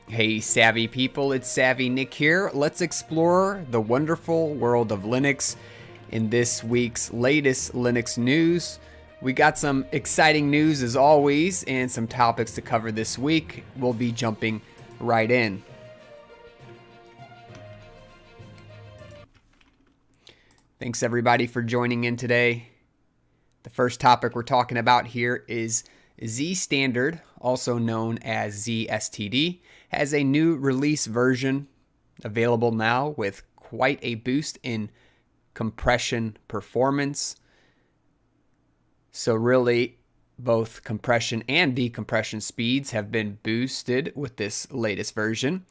Hey savvy people, it's Savvy Nick here. Let's explore the wonderful world of Linux in this week's latest Linux news. We got some exciting news as always and some topics to cover this week. We'll be jumping right in. Thanks everybody for joining in today. The first topic we're talking about here is ZStd, also known as ZStd, has a new release version available now with quite a boost in compression performance. So really, both compression and decompression speeds have been boosted with this latest version.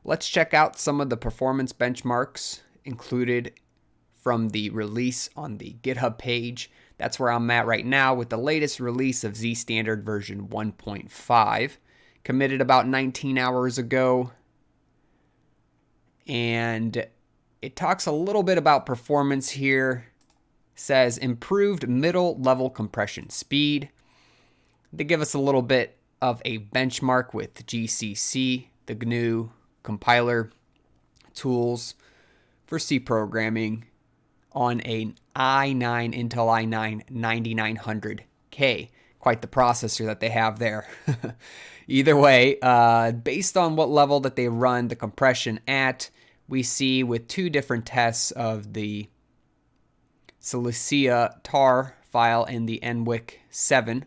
Let's check out some of the performance benchmarks included from the release on the GitHub page. That's where I'm at right now with the latest release of ZStd version 1.5. Committed about 19 hours ago. And it talks a little bit about performance here. Says improved middle level compression speed. They give us a little bit of a benchmark with GCC, the GNU compiler tools for C programming on an Intel i9 9900K. Quite the processor that they have there. Either way, based on what level that they run the compression at, we see with two different tests of the Silesia tar file and the NWIC 7.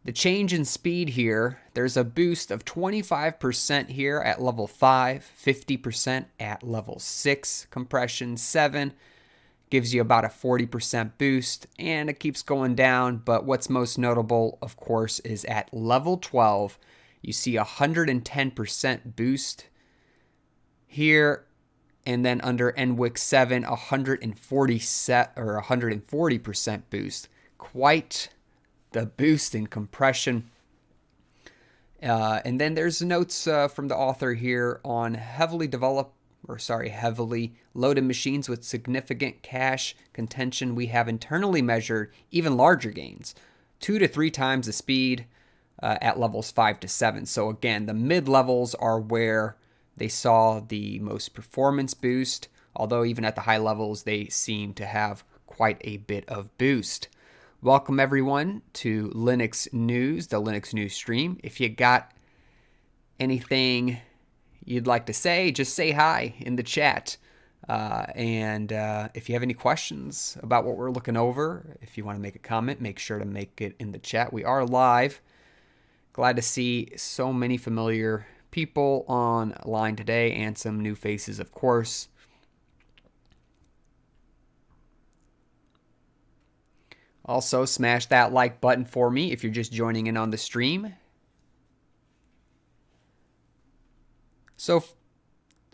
The change in speed here, there's a boost of 25% here at level 5, 50% at level 6 compression, 7 gives you about a 40% boost, and it keeps going down, but what's most notable, of course, is at level 12, you see a 110% boost here, and then under NWIC 7, 140% boost. Quite the boost in compression. And then there's notes from the author here on heavily loaded machines with significant cache contention. We have internally measured even larger gains, 2 to 3 times the speed at levels 5 to 7. So again, the mid levels are where they saw the most performance boost, although even at the high levels, they seem to have quite a bit of boost. Welcome everyone to Linux News, the Linux News stream. If you got anything you'd like to say, just say hi in the chat. And if you have any questions about what we're looking over, if you want to make a comment, make sure to make it in the chat. We are live. Glad to see so many familiar people online today and some new faces, of course. Also, smash that like button for me if you're just joining in on the stream. So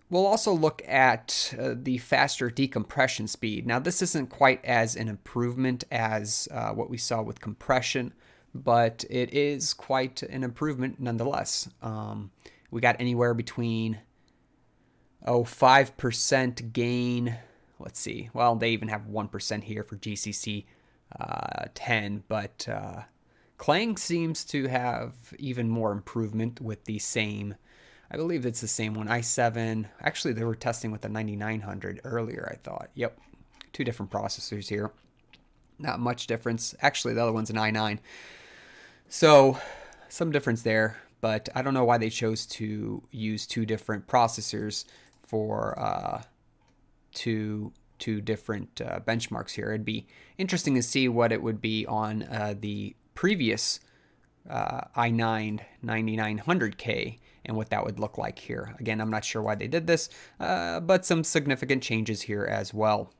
we'll also look at the faster decompression speed. Now, this isn't quite as an improvement as what we saw with compression, but it is quite an improvement nonetheless. We got anywhere between 5% gain. Let's see. Well, they even have 1% here for GCC 10, but Clang seems to have even more improvement with the same. I believe it's the same one, i7. Actually, they were testing with the 9900 earlier, I thought. Yep, 2 different processors here. Not much difference. Actually, the other one's an i9. So, some difference there, but I don't know why they chose to use 2 different processors for two different benchmarks here. It'd be interesting to see what it would be on the previous i9 9900K and what that would look like here. Again, I'm not sure why they did this, but some significant changes here as well.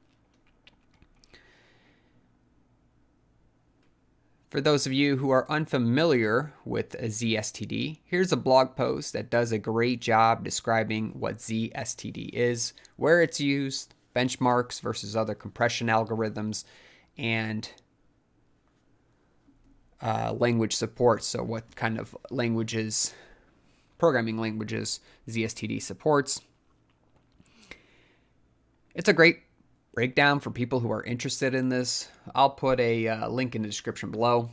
For those of you who are unfamiliar with ZStd, here's a blog post that does a great job describing what ZStd is, where it's used, benchmarks versus other compression algorithms, and language support. So what kind of languages, programming languages, ZStd supports. It's a great breakdown for people who are interested in this. I'll put a link in the description below.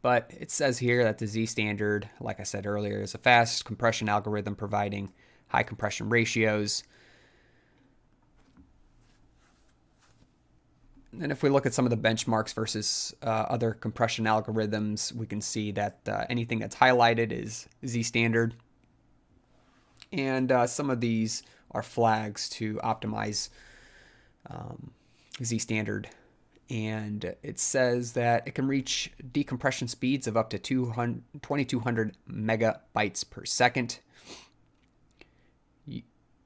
But it says here that the ZStd, like I said earlier, is a fast compression algorithm providing high compression ratios. And if we look at some of the benchmarks versus other compression algorithms, we can see that anything that's highlighted is ZStd. And some of these are flags to optimize ZStd. And it says that it can reach decompression speeds of up to 2200 megabytes per second.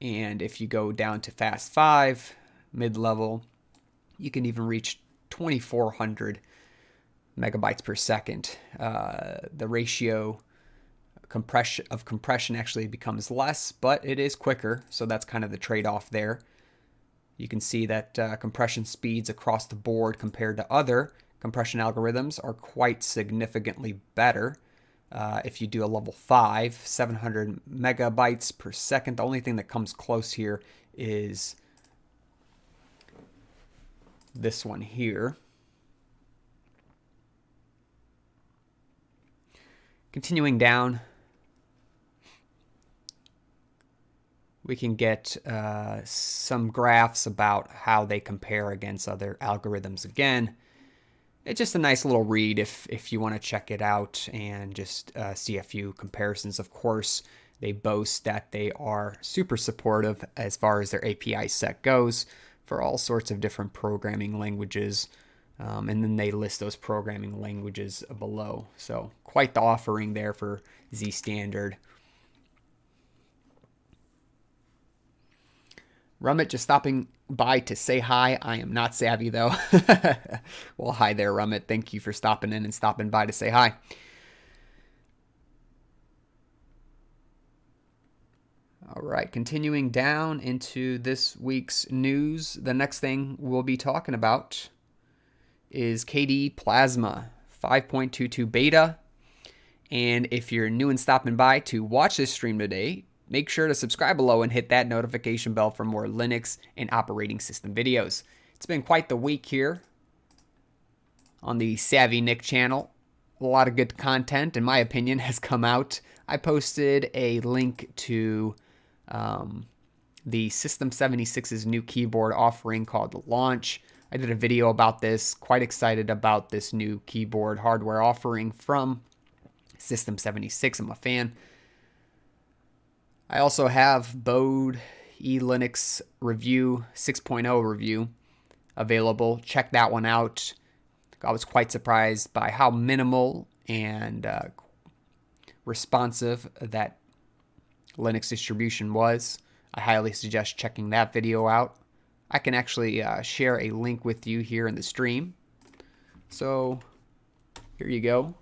And if you go down to Fast 5, mid-level, you can even reach 2400 megabytes per second. The ratio of compression actually becomes less, but it is quicker, so that's kind of the trade-off there. You can see that compression speeds across the board compared to other compression algorithms are quite significantly better. If you do a level 5, 700 megabytes per second, the only thing that comes close here is this one here. Continuing down, we can get some graphs about how they compare against other algorithms. Again, it's just a nice little read if you want to check it out and just see a few comparisons. Of course, they boast that they are super supportive as far as their API set goes for all sorts of different programming languages. And then they list those programming languages below. So quite the offering there for ZStd. Rummet just stopping by to say hi. I am not savvy though. Well, hi there, Rummet. Thank you for stopping in and stopping by to say hi. All right, continuing down into this week's news, the next thing we'll be talking about is KDE Plasma 5.22 beta. And if you're new and stopping by to watch this stream today, make sure to subscribe below and hit that notification bell for more Linux and operating system videos. It's been quite the week here on the Savvy Nick channel. A lot of good content, in my opinion, has come out. I posted a link to the System 76's new keyboard offering called Launch. I did a video about this. Quite excited about this new keyboard hardware offering from System 76. I'm a fan. I also have Bode eLinux review 6.0 review available. Check that one out. I was quite surprised by how minimal and responsive that Linux distribution was. I highly suggest checking that video out. I can actually share a link with you here in the stream. So here you go.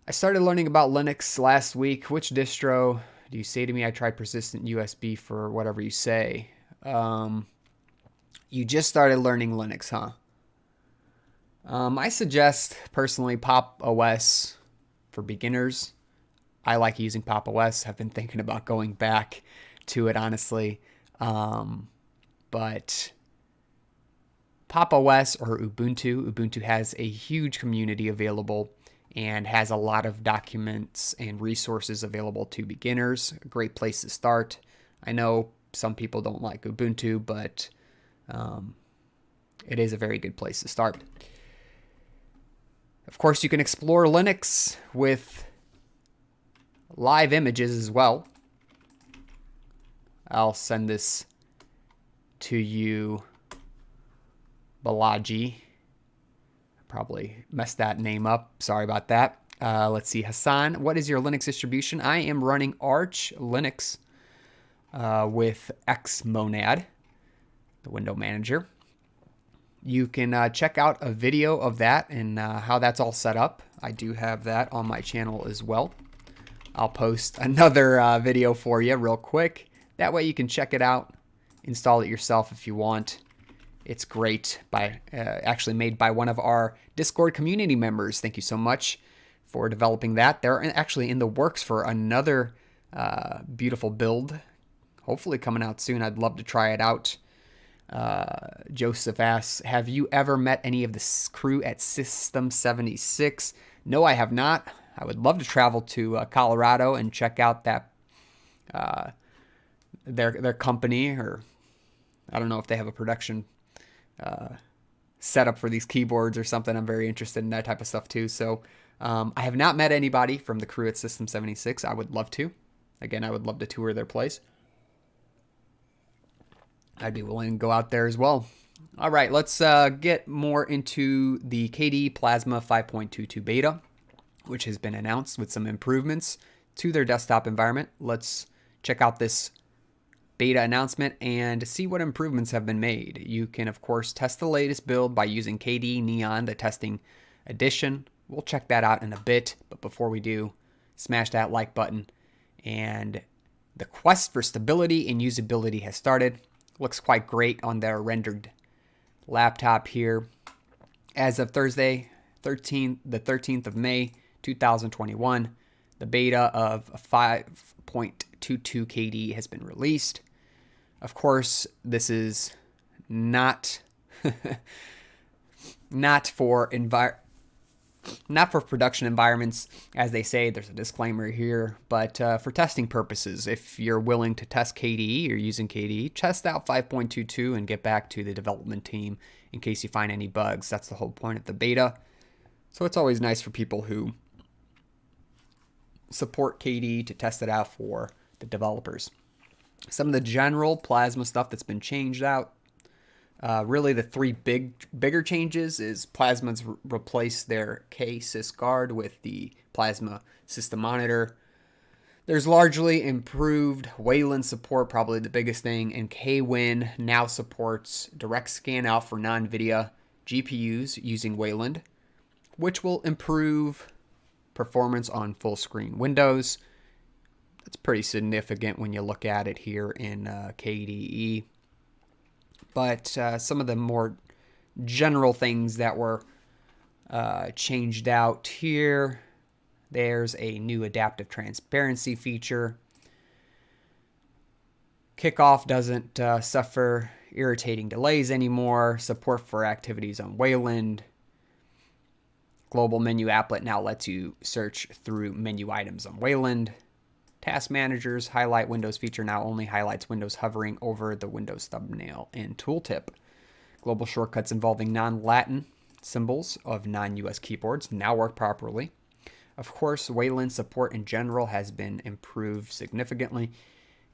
I started learning about Linux last week. Which distro do you say to me? I tried persistent USB for whatever you say. You just started learning Linux, huh? I suggest personally Pop! OS for beginners. I like using Pop! OS. I've been thinking about going back to it, honestly. But Pop! OS or Ubuntu has a huge community available and has a lot of documents and resources available to beginners. A great place to start. I know some people don't like Ubuntu, but it is a very good place to start. Of course, you can explore Linux with live images as well. I'll send this to you, Balaji. Probably messed that name up. Sorry about that. Let's see. Hassan, what is your Linux distribution? I am running Arch Linux with Xmonad, the window manager. You can check out a video of that and how that's all set up. I do have that on my channel as well. I'll post another video for you real quick. That way you can check it out, install it yourself if you want. It's great, actually made by one of our Discord community members. Thank you so much for developing that. They're actually in the works for another beautiful build, hopefully coming out soon. I'd love to try it out. Joseph asks, have you ever met any of the crew at System 76? No, I have not. I would love to travel to Colorado and check out that their company, or I don't know if they have a production setup for these keyboards or something. I'm very interested in that type of stuff too. So I have not met anybody from the crew at System 76. I would love to. Again, I would love to tour their place. I'd be willing to go out there as well. All right, let's get more into the KDE Plasma 5.22 beta, which has been announced with some improvements to their desktop environment. Let's check out this beta announcement and see what improvements have been made. You can, of course, test the latest build by using KDE Neon, the testing edition. We'll check that out in a bit, but before we do, smash that like button. And the quest for stability and usability has started. Looks quite great on their rendered laptop here. As of Thursday, the 13th of May, 2021, the beta of 5.22 KDE has been released. Of course, this is not for production environments, as they say. There's a disclaimer here, but for testing purposes, if you're willing to test KDE or using KDE, test out 5.22 and get back to the development team in case you find any bugs. That's the whole point of the beta. So it's always nice for people who support KDE to test it out for the developers. Some of the general Plasma stuff that's been changed out. Really, the three bigger changes is Plasma's replaced their K-Sys guard with the Plasma system monitor. There's largely improved Wayland support, probably the biggest thing, and Kwin now supports direct scan out for non-NVIDIA GPUs using Wayland, which will improve performance on full screen Windows. That's pretty significant when you look at it here in KDE. But some of the more general things that were changed out here, there's a new adaptive transparency feature. Kickoff doesn't suffer irritating delays anymore. Support for activities on Wayland. Global menu applet now lets you search through menu items on Wayland. Task Manager's Highlight Windows feature now only highlights windows hovering over the Windows thumbnail and tooltip. Global shortcuts involving non-Latin symbols of non-US keyboards now work properly. Of course, Wayland support in general has been improved significantly,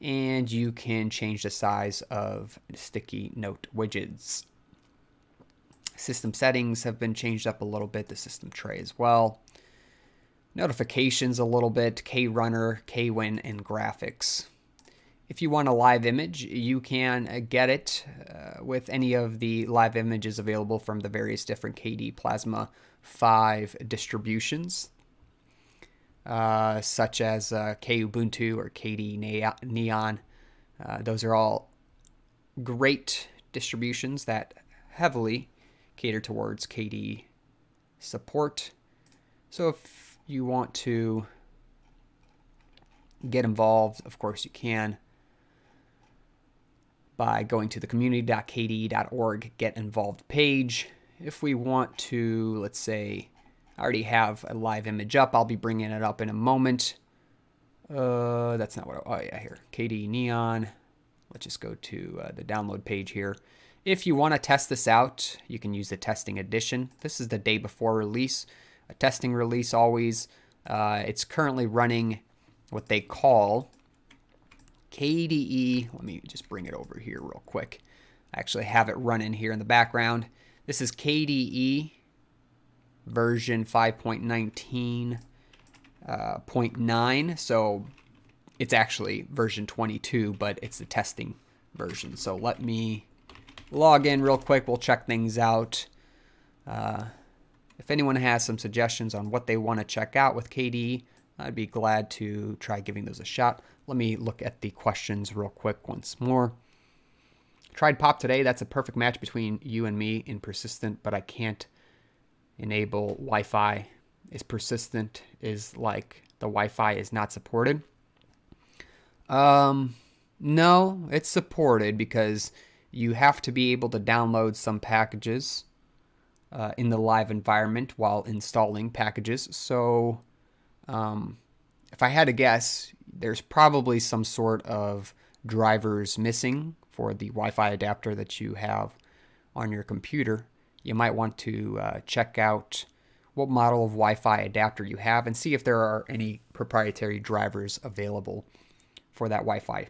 and you can change the size of sticky note widgets. System settings have been changed up a little bit, the system tray as well. Notifications a little bit, KRunner, Kwin, and graphics. If you want a live image, you can get it with any of the live images available from the various different KDE Plasma 5 distributions, such as Ubuntu or KDE Neon. Those are all great distributions that heavily cater towards KDE support. So if you want to get involved, of course you can by going to the community.kde.org get involved page. If we want to, let's say, I already have a live image up. I'll be bringing it up in a moment. That's not what, oh yeah, here, KDE Neon. Let's just go to the download page here. If you want to test this out, you can use the testing edition. This is the day before release. A testing release always. It's currently running what they call KDE. Let me just bring it over here real quick. I actually have it running here in the background. This is KDE version 5.19.9. So it's actually version 22, but it's the testing version. So let me log in real quick. We'll check things out. If anyone has some suggestions on what they want to check out with KDE, I'd be glad to try giving those a shot. Let me look at the questions real quick once more. Tried pop today. That's a perfect match between you and me in persistent, but I can't enable Wi-Fi. Is persistent is like the Wi-Fi is not supported? No, it's supported because you have to be able to download some packages in the live environment while installing packages. So if I had to guess, there's probably some sort of drivers missing for the Wi-Fi adapter that you have on your computer. You might want to check out what model of Wi-Fi adapter you have and see if there are any proprietary drivers available for that Wi-Fi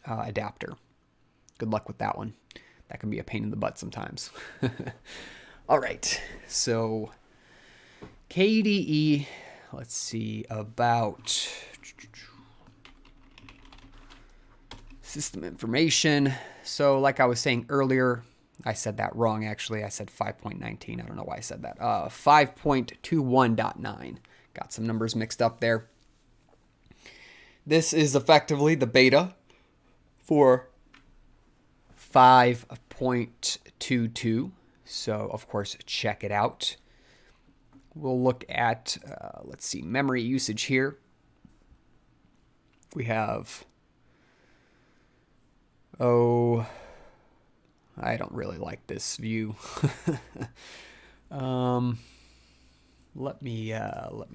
adapter. Good luck with that one. That can be a pain in the butt sometimes. All right, so KDE, let's see, about system information. So like I was saying earlier, I said that wrong actually. I said 5.19. I don't know why I said that. 5.21.9. Got some numbers mixed up there. This is effectively the beta for 5.22. So, of course, check it out. We'll look at, let's see, memory usage here. We have, I don't really like this view. Let me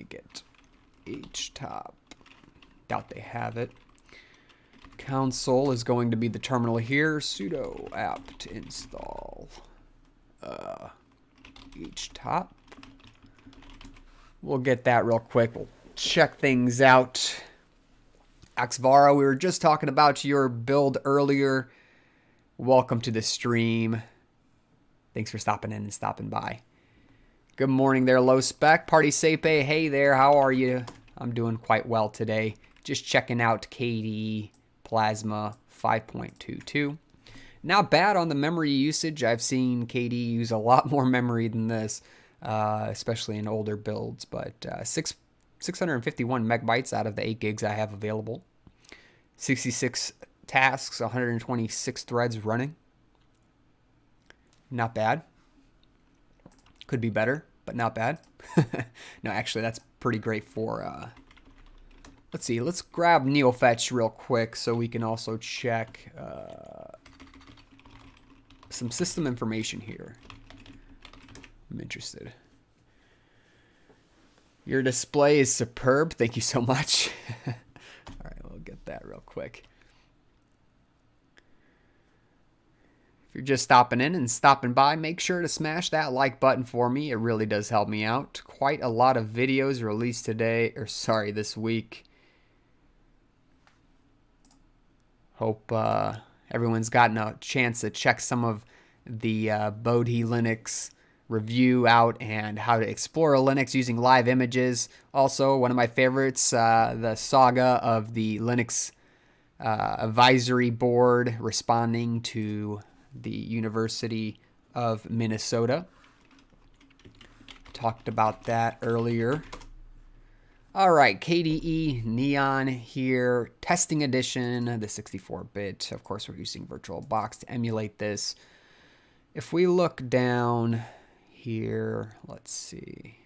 get htop. Doubt they have it. Console is going to be the terminal here. Sudo apt install htop. We'll get that real quick. We'll check things out. Axvara, we were just talking about your build earlier. Welcome to the stream. Thanks for stopping in and stopping by. Good morning there, Low Spec. Party Sepe, hey there, how are you? I'm doing quite well today. Just checking out KDE Plasma 5.22. Not bad on the memory usage. I've seen KDE use a lot more memory than this, especially in older builds, but 651 megabytes out of the 8 gigs I have available. 66 tasks, 126 threads running. Not bad. Could be better, but not bad. No, actually, that's pretty great for... let's see. Let's grab NeoFetch real quick so we can also check some system information here. I'm interested. Your display is superb. Thank you so much. All right, we'll get that real quick. If you're just stopping in and stopping by, make sure to smash that like button for me. It really does help me out. Quite a lot of videos released today, or sorry, this week. Hope everyone's gotten a chance to check some of the Bodhi Linux review out and how to explore Linux using live images. Also, one of my favorites, the saga of the Linux advisory board responding to the University of Minnesota. Talked about that earlier. All right, KDE Neon here, testing edition, the 64-bit. Of course, we're using VirtualBox to emulate this. If we look down here, let's see.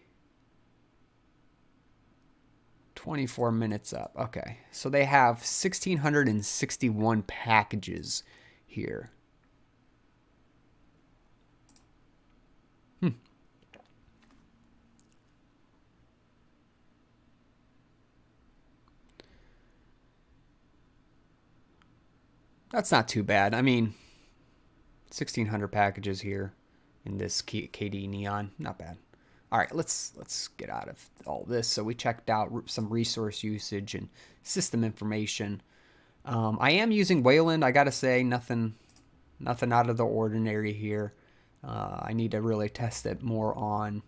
24 minutes up. Okay, so they have 1,661 packages here. That's not too bad. I mean, 1,600 packages here in this KDE Neon. Not bad. All right, let's get out of all this. So we checked out some resource usage and system information. I am using Wayland. I gotta say, nothing out of the ordinary here. I need to really test it more on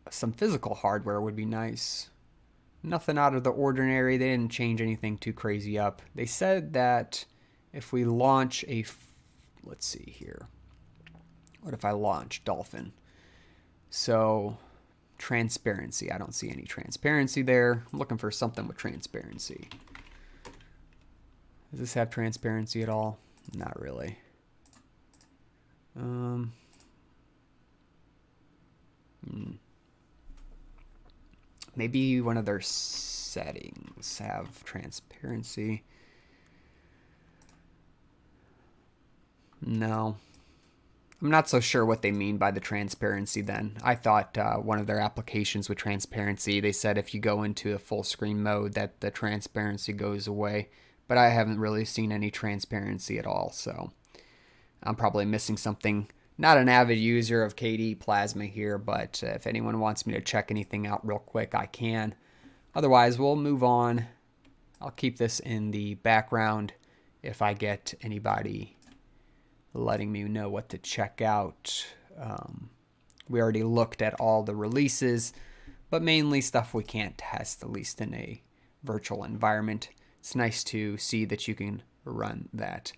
some physical hardware would be nice. Nothing out of the ordinary. They didn't change anything too crazy up. They said that if we launch let's see here. What if I launch Dolphin? So transparency. I don't see any transparency there. I'm looking for something with transparency. Does this have transparency at all? Not really. Maybe one of their settings have transparency. No. I'm not so sure what they mean by the transparency then. I thought one of their applications with transparency, they said if you go into a full screen mode that the transparency goes away. But I haven't really seen any transparency at all, so I'm probably missing something. Not an avid user of KDE Plasma here, but if anyone wants me to check anything out real quick, I can. Otherwise, we'll move on. I'll keep this in the background if I get anybody letting me know what to check out. We already looked at all the releases, but mainly stuff we can't test, at least in a virtual environment. It's nice to see that you can run that.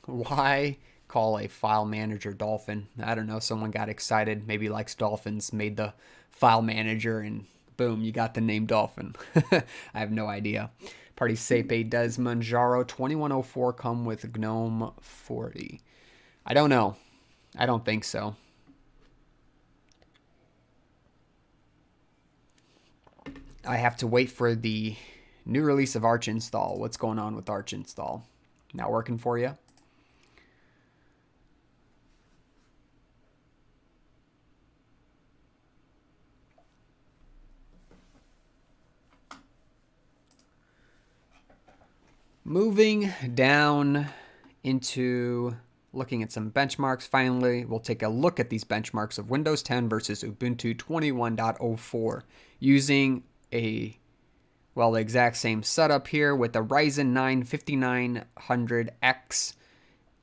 Why call a file manager Dolphin? I don't know, someone got excited, maybe likes dolphins, made the file manager, and boom, you got the name Dolphin. I have no idea. Participe does Manjaro 21.04 come with GNOME 40? I don't know. I don't think so. I have to wait for the new release of Arch Install. What's going on with Arch Install? Not working for you? Moving down into looking at some benchmarks. Finally, we'll take a look at these benchmarks of Windows 10 versus Ubuntu 21.04 using the exact same setup here with the Ryzen 9 5900X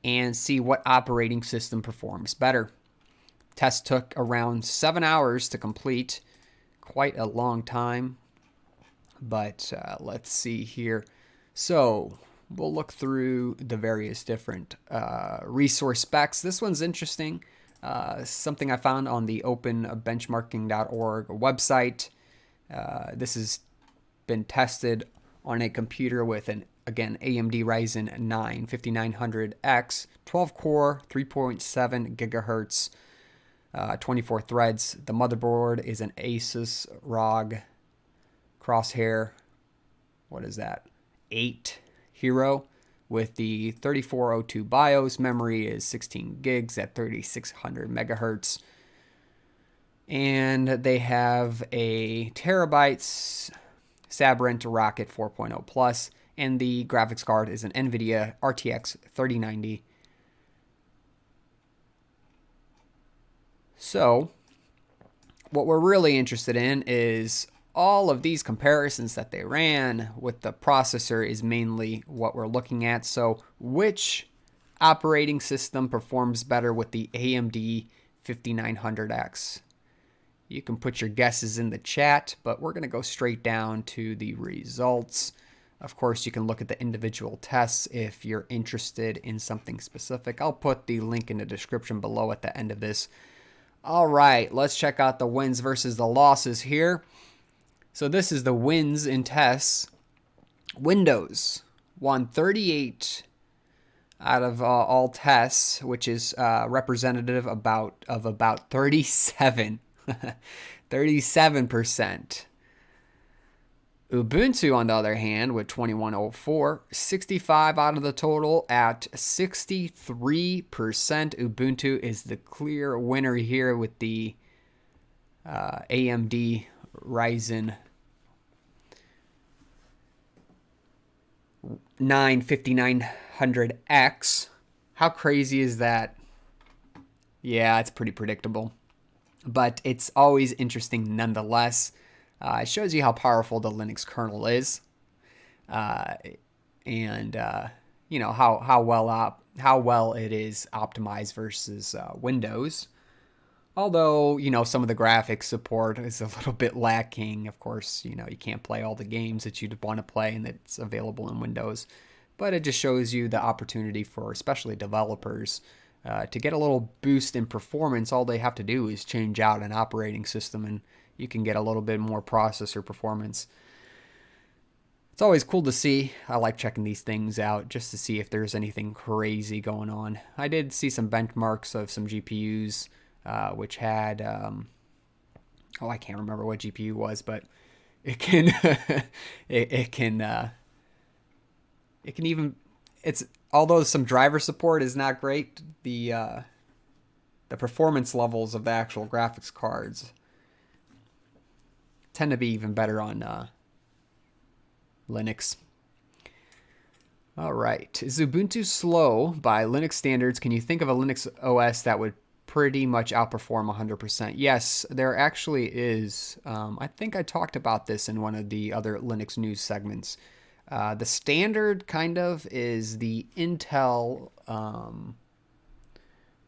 and see what operating system performs better. Test took around 7 hours to complete, quite a long time, but let's see here. So we'll look through the various different resource specs. This one's interesting. Something I found on the openbenchmarking.org website. This has been tested on a computer with an, again, AMD Ryzen 9 5900X, 12 core, 3.7 gigahertz, 24 threads. The motherboard is an Asus ROG Crosshair. What is that? 8 Hero with the 3402 BIOS. Memory is 16 gigs at 3600 megahertz. And they have a terabytes Sabrent Rocket 4.0 Plus, and the graphics card is an NVIDIA RTX 3090. So, what we're really interested in is all of these comparisons that they ran with the processor is mainly what we're looking at. So, which operating system performs better with the AMD 5900X? You can put your guesses in the chat, but we're going to go straight down to the results. Of course, you can look at the individual tests if you're interested in something specific. I'll put the link in the description below at the end of this. All right, let's check out the wins versus the losses here. So this is the wins in tests. Windows won 38 out of all tests, which is representative of about 37. 37%. Ubuntu, on the other hand, with 21.04, 65 out of the total at 63%. Ubuntu is the clear winner here with the AMD Ryzen 9 5900X. How crazy is that? Yeah, it's pretty predictable, but it's always interesting nonetheless. It shows you how powerful the Linux kernel is, and you know how well it is optimized versus Windows. Although, you know, some of the graphics support is a little bit lacking. Of course, you know, you can't play all the games that you'd want to play and that's available in Windows. But it just shows you the opportunity for especially developers to get a little boost in performance. All they have to do is change out an operating system and you can get a little bit more processor performance. It's always cool to see. I like checking these things out just to see if there's anything crazy going on. I did see some benchmarks of some GPUs which had, I can't remember what GPU was, but it can, it can even, it's although some driver support is not great, the performance levels of the actual graphics cards tend to be even better on Linux. All right. Is Ubuntu slow by Linux standards? Can you think of a Linux OS that would pretty much outperform 100%? Yes, there actually is. I think I talked about this in one of the other Linux news segments. The standard kind of is the Intel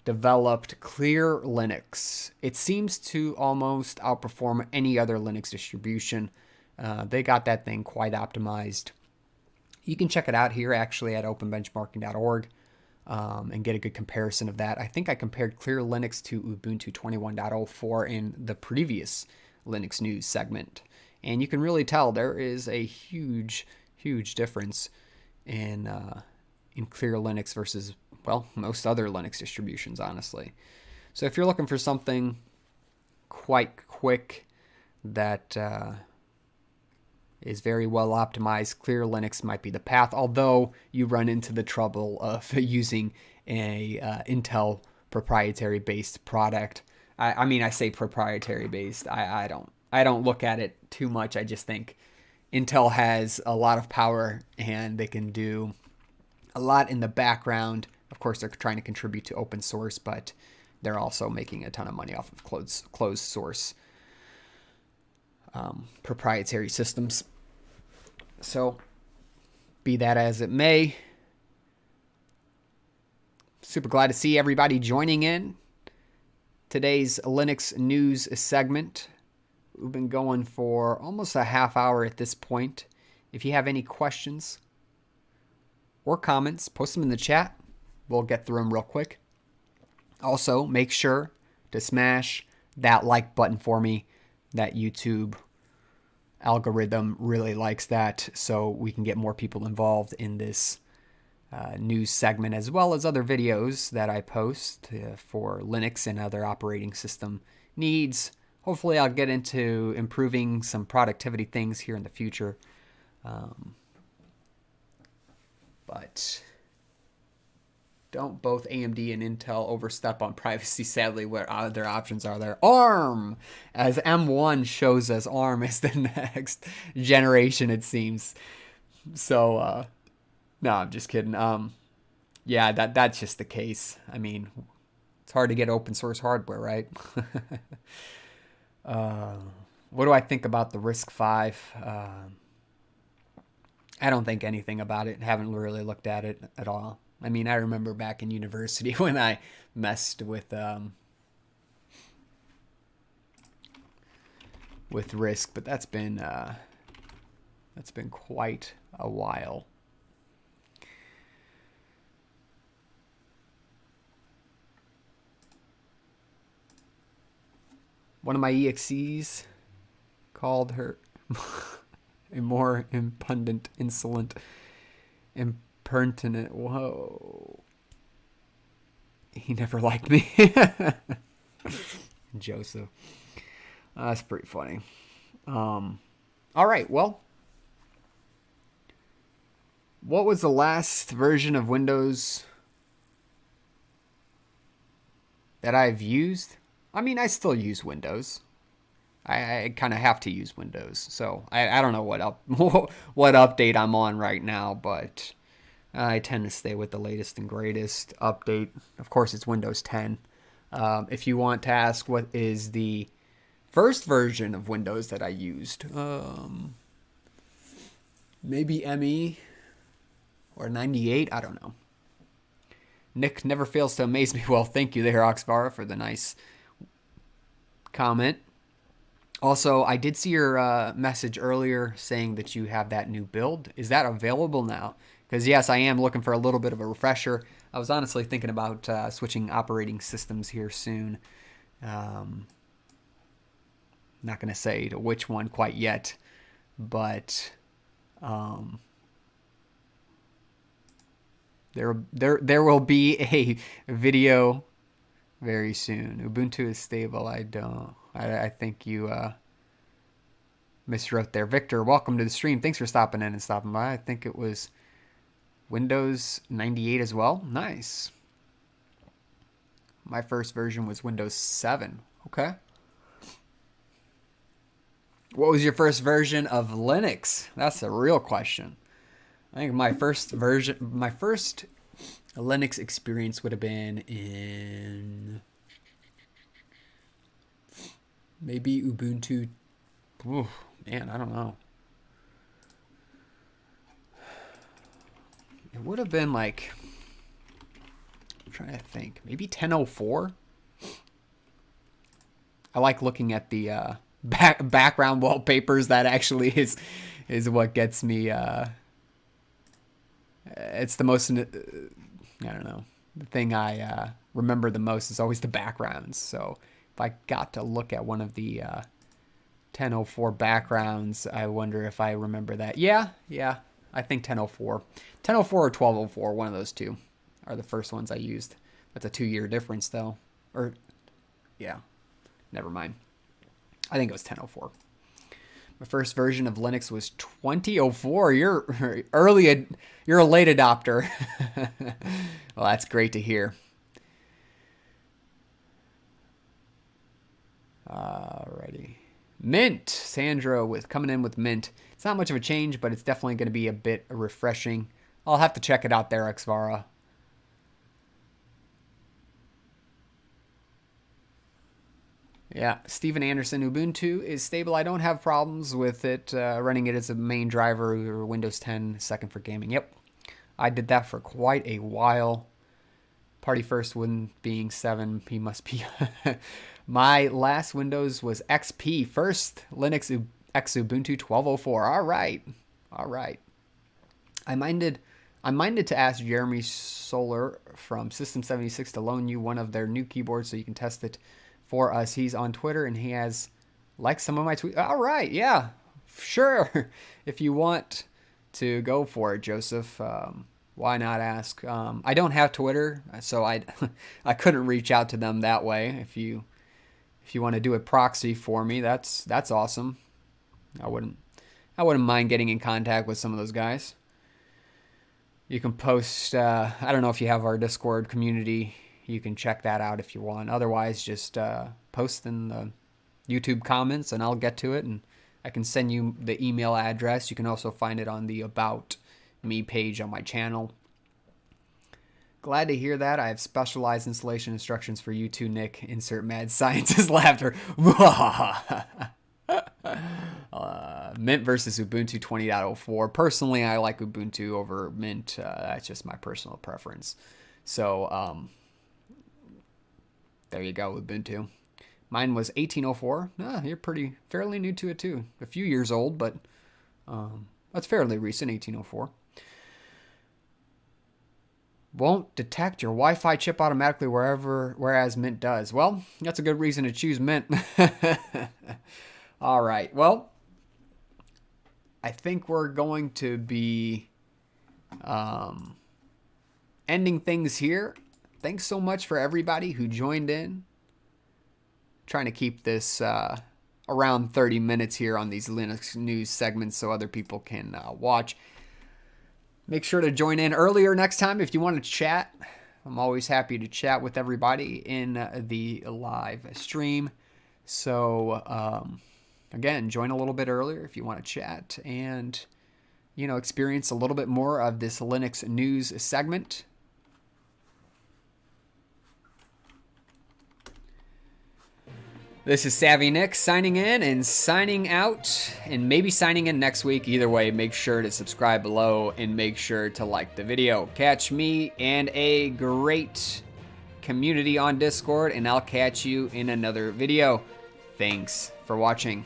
developed Clear Linux. It seems to almost outperform any other Linux distribution. They got that thing quite optimized. You can check it out here actually at openbenchmarking.org and get a good comparison of that. I think I compared Clear Linux to Ubuntu 21.04 in the previous Linux news segment. And you can really tell there is a huge difference in Clear Linux versus, well, most other Linux distributions, honestly. So if you're looking for something quite quick that is very well optimized, Clear Linux might be the path, although you run into the trouble of using a Intel proprietary based product. I mean, I say proprietary based. I don't look at it too much. I just think Intel has a lot of power and they can do a lot in the background. Of course, they're trying to contribute to open source, but they're also making a ton of money off of closed source proprietary systems. So, be that as it may, super glad to see everybody joining in today's Linux news segment. We've been going for almost a half hour at this point. If you have any questions or comments, post them in the chat. We'll get through them real quick. Also, make sure to smash that like button for me. That YouTube algorithm really likes that, so we can get more people involved in this news segment, as well as other videos that I post for Linux and other operating system needs. Hopefully I'll get into improving some productivity things here in the future. But don't both AMD and Intel overstep on privacy, sadly. What other options are there? ARM! As M1 shows us, ARM is the next generation, it seems. So, no, I'm just kidding. Yeah, that's just the case. I mean, it's hard to get open source hardware, right? What do I think about the RISC-V? I don't think anything about it. Haven't really looked at it at all. I mean, I remember back in university when I messed with RISC, but that's been quite a while. One of my EXEs called her a more impudent, insolent, impertinent. Whoa. He never liked me. Joseph. That's pretty funny. All right, well. What was the last version of Windows that I've used? I mean, I still use Windows. I kind of have to use Windows. So I don't know what update I'm on right now, but I tend to stay with the latest and greatest update. Of course, it's Windows 10. If you want to ask what is the first version of Windows that I used, maybe ME or 98, I don't know. Nick never fails to amaze me. Well, thank you there, Oxvara, for the nice comment. Also, I did see your message earlier saying that you have that new build. Is that available now? Because yes, I am looking for a little bit of a refresher. I was honestly thinking about switching operating systems here soon. Not going to say to which one quite yet, but there will be a video very soon. Ubuntu is stable. I think you miswrote there. Victor, welcome to the stream. Thanks for stopping in and stopping by. I think it was Windows 98 as well. Nice. My first version was Windows 7. Okay. What was your first version of Linux? That's a real question. I think my first Linux experience would have been in maybe Ubuntu. Ooh, man, I don't know. It would have been like, I'm trying to think, maybe 10.04. I like looking at the background wallpapers. That actually is what gets me. It's the most, I don't know, the thing I remember the most is always the backgrounds. So if I got to look at one of the 10.04 backgrounds, I wonder if I remember that. Yeah, I think 10.04. 10.04 or 12.04, one of those two are the first ones I used. That's a 2-year difference though. Or, yeah, never mind. I think it was 10.04. My first version of Linux was 20.04. You're early. You're a late adopter. Well, that's great to hear. Alrighty. Mint. Sandra with coming in with Mint. It's not much of a change, but it's definitely going to be a bit refreshing. I'll have to check it out there, Xvara. Yeah, Steven Anderson, Ubuntu is stable. I don't have problems with it running it as a main driver or Windows 10 second for gaming. Yep, I did that for quite a while. Party first one being 7, he must be. My last Windows was XP. First Linux X Ubuntu 12.04. All right. I minded to ask Jeremy Solar from System76 to loan you one of their new keyboards so you can test it for us. He's on Twitter and he has liked some of my tweets. All right, yeah, sure. If you want to go for it, Joseph, why not ask? I don't have Twitter, so I couldn't reach out to them that way. If you want to do a proxy for me, that's awesome. I wouldn't mind getting in contact with some of those guys. You can post. I don't know if you have our Discord community. You can check that out if you want. Otherwise, just post in the YouTube comments and I'll get to it. And I can send you the email address. You can also find it on the About Me page on my channel. Glad to hear that. I have specialized installation instructions for you too, Nick. Insert mad scientist laughter. Mint versus Ubuntu 20.04. Personally, I like Ubuntu over Mint. That's just my personal preference. So, there you go, Ubuntu. Mine was 18.04. You're fairly new to it too. A few years old, but that's fairly recent, 18.04. Won't detect your Wi-Fi chip automatically whereas Mint does. Well, that's a good reason to choose Mint. All right. Well, I think we're going to be ending things here. Thanks so much for everybody who joined in. Trying to keep this around 30 minutes here on these Linux news segments so other people can watch. Make sure to join in earlier next time if you want to chat. I'm always happy to chat with everybody in the live stream. So, again, join a little bit earlier if you want to chat and, experience a little bit more of this Linux news segment. This is Savvy Nick signing in and signing out and maybe signing in next week. Either way, make sure to subscribe below and make sure to like the video. Catch me and a great community on Discord, and I'll catch you in another video. Thanks for watching.